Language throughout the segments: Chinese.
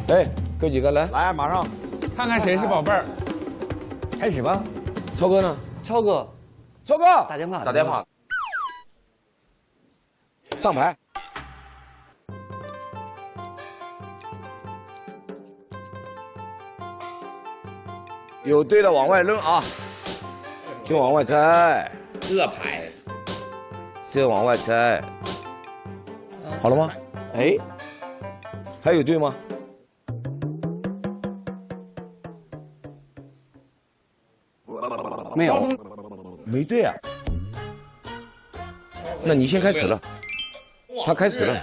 哎，哥几个来，来，马上看看谁是宝贝儿。开始吧。超哥呢？超哥，超哥，打电话，打电话。上牌。有对的往外扔啊，就往外拆。这牌，这往外拆。好了吗？哎，还有对吗？没有，没对啊。那你先开始了。他开始了。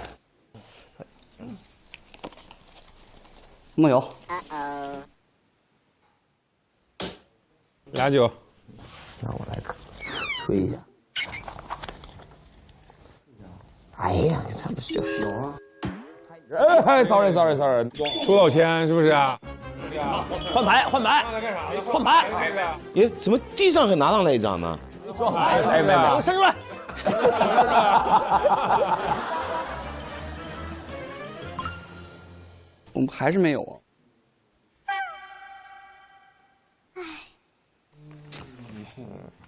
没有。俩酒。让我来推一下。哎呀，这不就是有啊？哎，sorry，出老千是不是啊？换牌，换牌，换牌。耶，怎么地上还拿上来一张呢？哎，没有，伸出来。我们还是没有啊。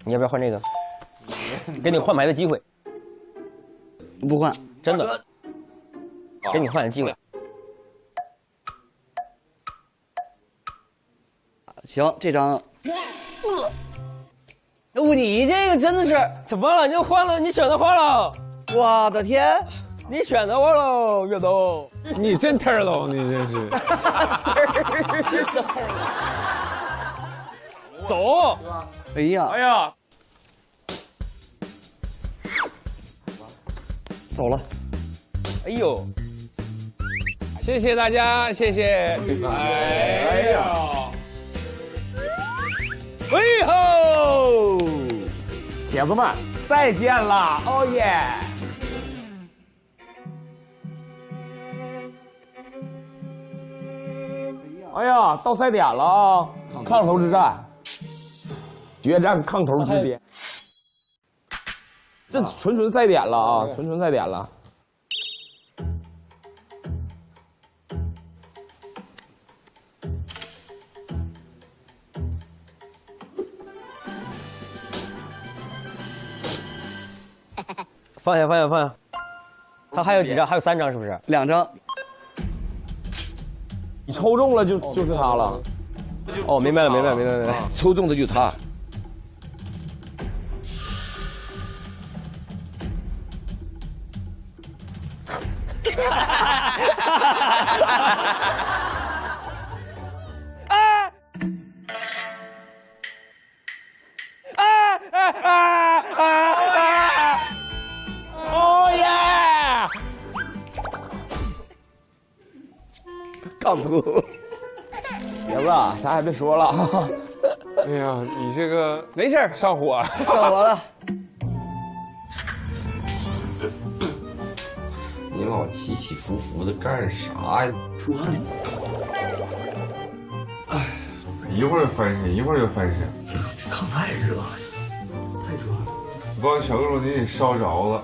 你要不要换这个？给你换牌的机会。不换，真的。给你换的机会。行，这张。你这个真的是怎么了？你又换了？你选择换了？我的天！你选择换了，岳东。你真忒儿喽，你真是。走。哎呀，哎呀，走了。哎呦，谢谢大家，谢谢。哎呀，喂吼！铁子们，再见了，哦耶！哎呀，到赛点了啊！炕头之战，决战炕头之巅。这纯赛点了啊，纯赛点了。放下。他还有几张？还有3张，是不是？2张。你抽中了就是他了。哦，明白了。抽中的就他。哦耶！杠头。别子，啥也别说了。哎呀，你这个没事儿，上火。上火了。你老起起伏伏的干啥呀？出汗。哎，一会儿翻身，一会儿又翻身。这炕太热了，太热了。我把小肉你给烧着了。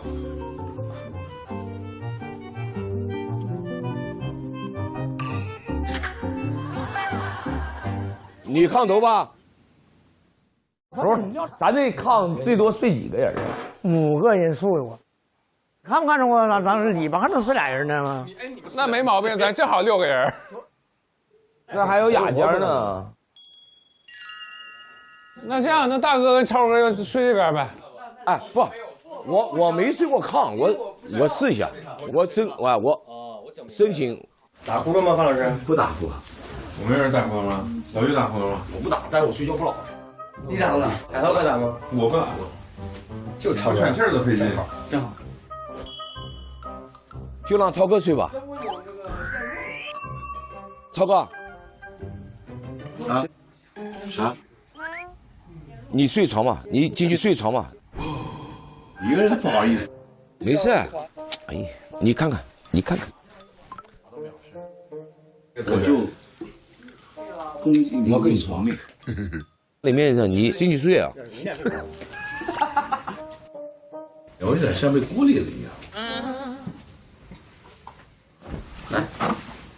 你炕头吧。不是，咱这炕最多睡几个人啊？5个人睡我。看不看着我？咱里边还能睡俩人呢吗？那没毛病，咱正好6个人。这还有雅间呢。那这样，那大哥跟超哥就睡这边呗。哎，不，我没睡过炕，我试一下，我申请。打呼了吗，范老师？不打呼。我没人打呼吗？老岳打呼了吗？我不打，但是我睡觉不老实。你打不打？海涛哥打吗？我不打。就我喘气儿都费劲。正好。就让超哥睡吧。超哥。啊？啥？你睡床嘛，你进去睡床嘛。一个人不好意思。没事。哎，你看看。我就我跟你床里。里面让你进去睡啊。有点像被孤立了一样。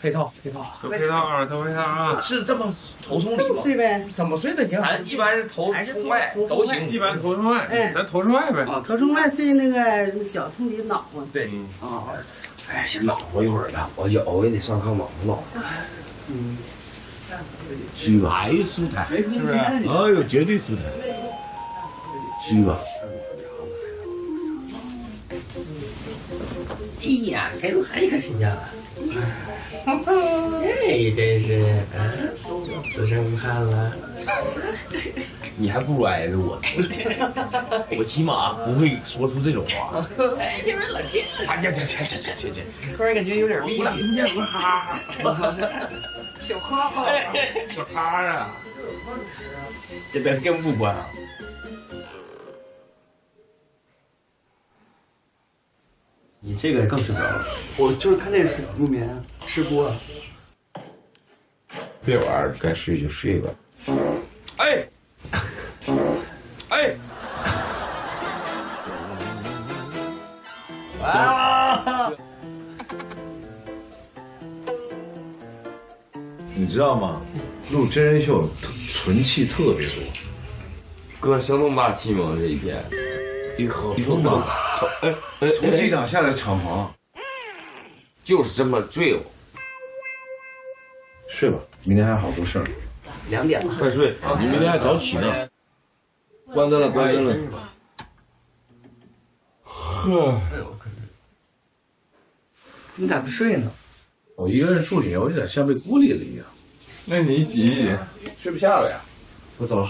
配套，都配套啊，都配套啊。是这么头冲里吗？睡呗，怎么睡都行。咱一般是头冲外都行，一般头冲外，咱头冲外呗。头冲外睡那个脚冲里脑嘛。对啊，哎，先暖和一会儿吧，我脚我也得上炕暖和暖和。这个还舒坦，是不是？哎呦，绝对舒坦。去吧。哎呀，开路还可新鲜了。哎，真是，此生无憾了。你还不如挨着我，我起码不会说出这种话。哎，就是冷静。哎呀，这，突然感觉有点力气。中间我哈，小哈哈，小哈啊，这灯真不关啊。你这个更睡不着了。我就是看这个睡入眠啊，吃播啊。别玩儿，该睡就睡吧。哎，哎，你知道吗？录真人秀存气特别多。哥，相当大气吗？这一天，可不嘛！从机场下来敞篷，就是这么坠我。睡吧，明天还有好多事儿。 2点了，快睡，你明天还早起呢。关灯了，关灯了。呵，你咋不睡呢？我一个人住里，我有点像被孤立了一样。那你挤一挤，睡不下了呀。我走了。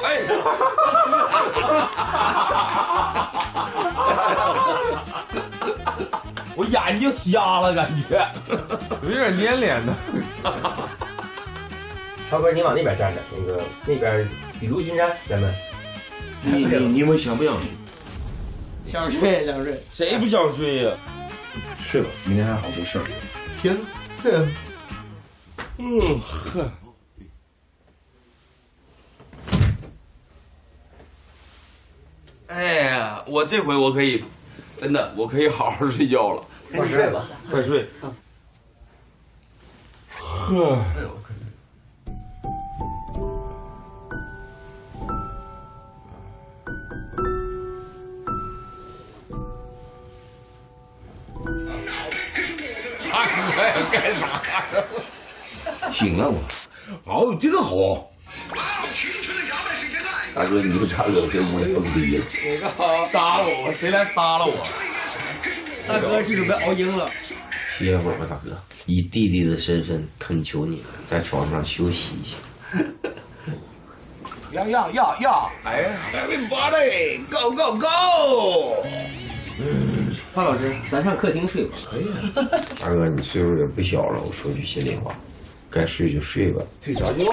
哎，我眼睛瞎了，感觉有点黏脸的。超哥，你往那边站着，那边雨露均沾，咱们。你们想不想睡？想睡想睡，谁不想睡呀？睡吧，明天还有好多事儿。天，呵。哎呀，我这回我可以，真的，我可以好好睡觉了。赶紧睡吧，快睡。呵。干啥呀？行了我，好，这个好。大哥，你就差惹这屋里蹦迪了。哪个好？杀了我吧！谁来杀了我？大哥是准备熬鹰了。歇会儿吧，大哥。以弟弟的身份恳求你，在床上休息一下。呀！哎 ，everybody go go go！范老师，咱上客厅睡吧。可以啊。大哥，你岁数也不小了，我说句心里话，该睡就睡吧。睡着觉了。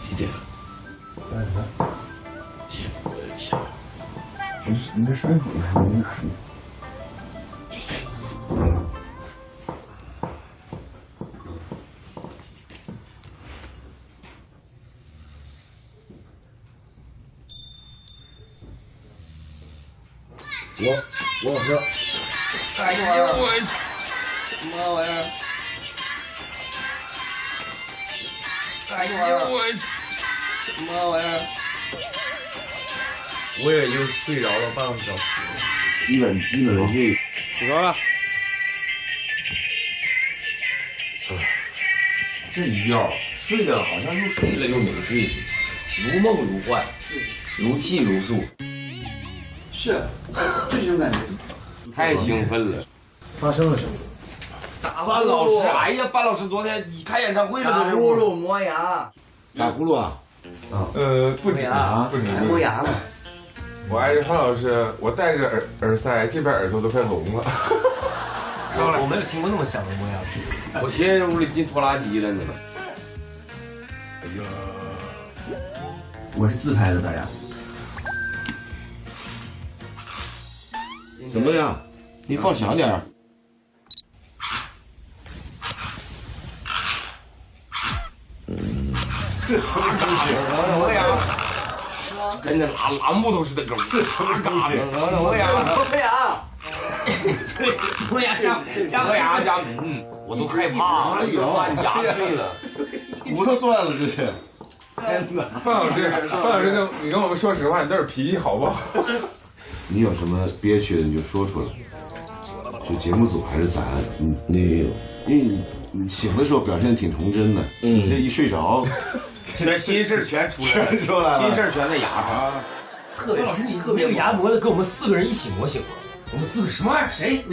几点了？你再睡一会儿，你哪睡？我喝。哎呦我，什么玩意儿？哎呦我，什么玩意儿？我也就睡着了半个小时，基本没睡。起床了。这一觉睡得好像又睡了又没睡，如梦如幻，如泣如诉，是，这种感觉。太兴奋了。发生了什么？班老师，哎呀，班老师昨天你开演唱会了吗？这呼噜磨牙，打呼噜啊？不止啊，不止。还磨牙呢。我挨着范老师，我戴着耳塞，这边耳朵都快聋了。我没有听过那么响的磨牙声。我现在屋里进拖拉机了呢。我是自拍的，大家。怎么样？你放响点儿。这什么东西？什么呀？跟那拉木头似的，这什么东西？什么呀？磨牙，对，磨牙加我都害怕，哎呦，牙碎了，骨头断了，这是。天哪！范老师，你跟我们说实话，你这是脾气好不好？你有什么憋屈的你就说出来。是节目组还是咱？因为你醒的时候表现挺童真的，你这一睡着，全心事全出来了，全出来了，心事全在牙上。特别老师，你没有牙磨的，跟我们4个人一起磨行吗？我们4个什么玩意儿？谁？